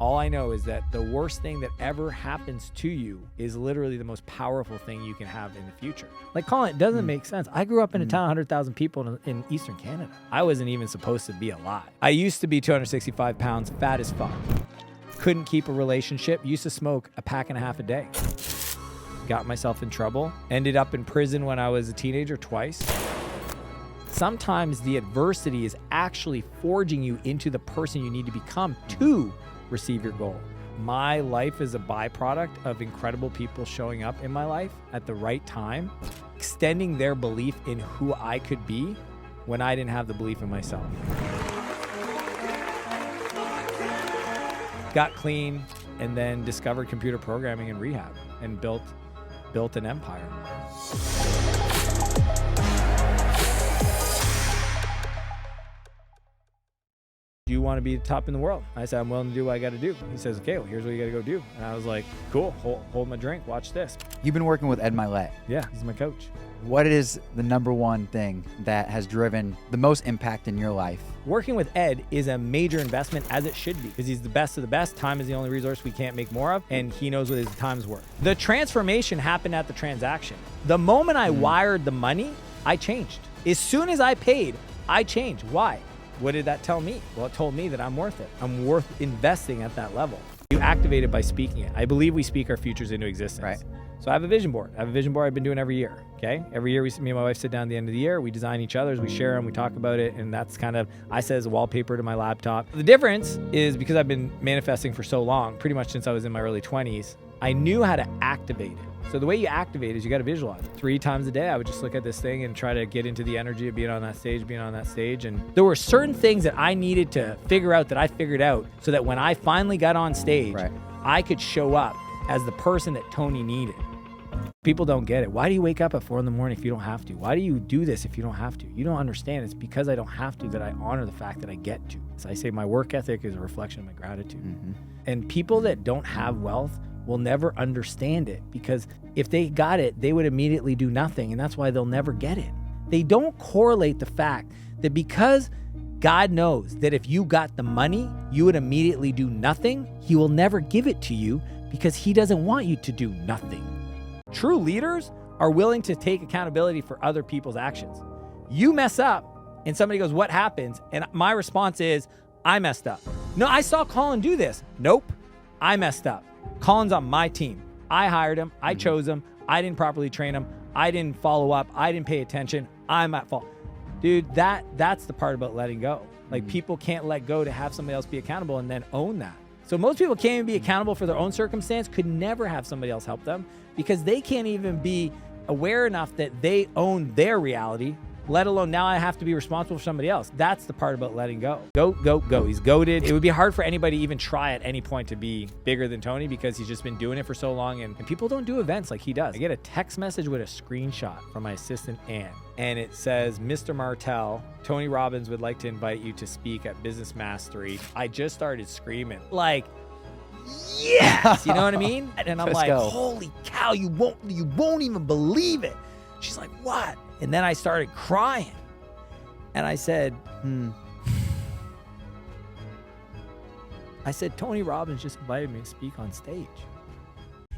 All I know is that the worst thing that ever happens to you is literally the most powerful thing you can have in the future. Like, Colin, it doesn't make sense. I grew up in a town, 100,000 people in Eastern Canada. I wasn't even supposed to be alive. I used to be 265 pounds, fat as fuck. Couldn't keep a relationship, used to smoke a pack and a half a day. Got myself in trouble, ended up in prison when I was a teenager twice. Sometimes the adversity is actually forging you into the person you need to become to receive your goal. My life is a byproduct of incredible people showing up in my life at the right time, extending their belief in who I could be when I didn't have the belief in myself. Got clean and then discovered computer programming and rehab and built an empire. Do you want to be the top in the world? I said, I'm willing to do what I got to do. He says, okay, well, here's what you got to go do. And I was like, cool, hold my drink, watch this. You've been working with Ed Milet. Yeah, he's my coach. What is the number one thing that has driven the most impact in your life? Working with Ed is a major investment, as it should be, because he's the best of the best. Time is the only resource we can't make more of, and he knows what his time's worth. The transformation happened at the transaction. The moment I wired the money, I changed. As soon as I paid, I changed. Why? What did that tell me? Well, it told me that I'm worth it. I'm worth investing at that level. You activate it by speaking it. I believe we speak our futures into existence. Right. So I have a vision board. I've been doing every year, okay? Every year, me and my wife sit down at the end of the year, we design each other's, we share them, we talk about it, and that's kind of, I set as a wallpaper to my laptop. The difference is because I've been manifesting for so long, pretty much since I was in my early 20s, I knew how to activate it. So the way you activate is you got to visualize. 3 times a day, I would just look at this thing and try to get into the energy of being on that stage. And there were certain things that I needed to figure out that I figured out so that when I finally got on stage, I could show up as the person that Tony needed. People don't get it. Why do you wake up at 4 a.m. if you don't have to? Why do you do this if you don't have to? You don't understand. It's because I don't have to that I honor the fact that I get to. So I say my work ethic is a reflection of my gratitude. And people that don't have wealth will never understand it, because if they got it, they would immediately do nothing, and that's why they'll never get it. They don't correlate the fact that because God knows that if you got the money, you would immediately do nothing, he will never give it to you because he doesn't want you to do nothing. True leaders are willing to take accountability for other people's actions. You mess up and somebody goes, what happens? And my response is, I messed up. No, I saw Colin do this. Nope, I messed up. Colin's on my team. I hired him. I chose him. I didn't properly train him. I didn't follow up. I didn't pay attention. I'm at fault. Dude, that's the part about letting go. Like, people can't let go to have somebody else be accountable and then own that. So most people can't even be accountable for their own circumstance, could never have somebody else help them because they can't even be aware enough that they own their reality, let alone now I have to be responsible for somebody else. That's the part about letting go. Go. He's goated. It would be hard for anybody to even try at any point to be bigger than Tony because he's just been doing it for so long, and people don't do events like he does. I get a text message with a screenshot from my assistant, Ann, and it says, Mr. Martell, Tony Robbins would like to invite you to speak at Business Mastery. I just started screaming, like, yes, you know what I mean? And I'm like, holy cow, you won't even believe it. She's like, what? And then I started crying. And I said, I said, Tony Robbins just invited me to speak on stage.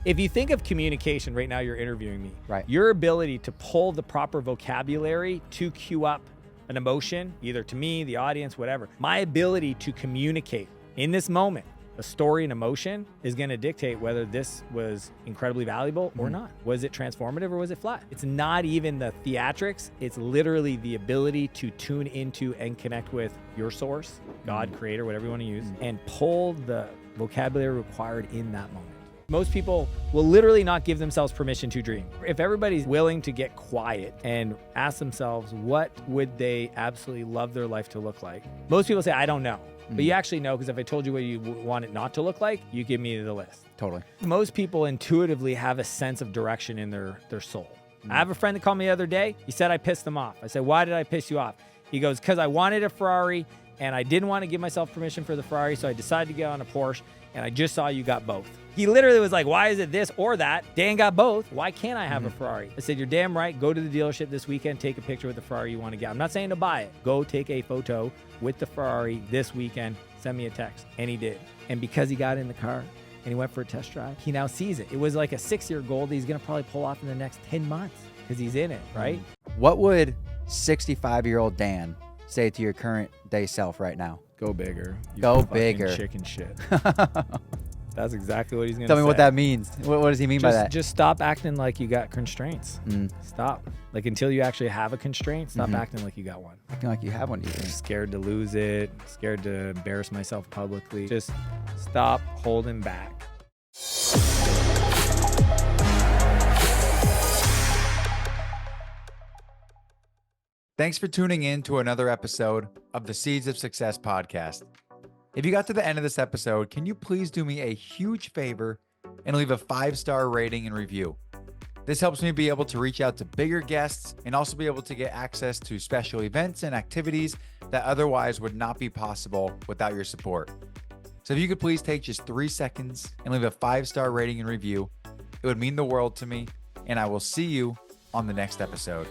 If you think of communication, right now you're interviewing me. Right. Your ability to pull the proper vocabulary to cue up an emotion, either to me, the audience, whatever. My ability to communicate in this moment, a story and emotion, is going to dictate whether this was incredibly valuable or not. Was it transformative or was it flat? It's not even the theatrics. It's literally the ability to tune into and connect with your source, God, creator, whatever you want to use, and pull the vocabulary required in that moment. Most people will literally not give themselves permission to dream. If everybody's willing to get quiet and ask themselves, what would they absolutely love their life to look like? Most people say, I don't know. But you actually know, because if I told you what you want it not to look like, you give me the list. Totally. Most people intuitively have a sense of direction in their soul. I have a friend that called me the other day. He said I pissed him off. I said, why did I piss you off? He goes, because I wanted a Ferrari and I didn't want to give myself permission for the Ferrari, so I decided to get on a Porsche, and I just saw you got both. He literally was like, why is it this or that? Dan got both. Why can't I have a Ferrari? I said, you're damn right. Go to the dealership this weekend. Take a picture with the Ferrari you want to get. I'm not saying to buy it. Go take a photo with the Ferrari this weekend. send me a text. And he did. And because he got in the car and he went for a test drive, he now sees it. It was like a 6-year goal that he's going to probably pull off in the next 10 months because he's in it, right? What would 65-year-old Dan say to your current day self right now? Go bigger. You Go fucking bigger. Chicken shit. That's exactly what he's going to say. Tell me what that means. What does he mean by that? Just stop acting like you got constraints. Stop. Like until you actually have a constraint, stop acting like you got one. Acting like you have one, do you think? Scared to lose it, scared to embarrass myself publicly. Just stop holding back. Thanks for tuning in to another episode of the Seeds of Success podcast. If you got to the end of this episode, can you please do me a huge favor and leave a 5-star rating and review? This helps me be able to reach out to bigger guests and also be able to get access to special events and activities that otherwise would not be possible without your support. So if you could please take just 3 seconds and leave a 5-star rating and review, it would mean the world to me, and I will see you on the next episode.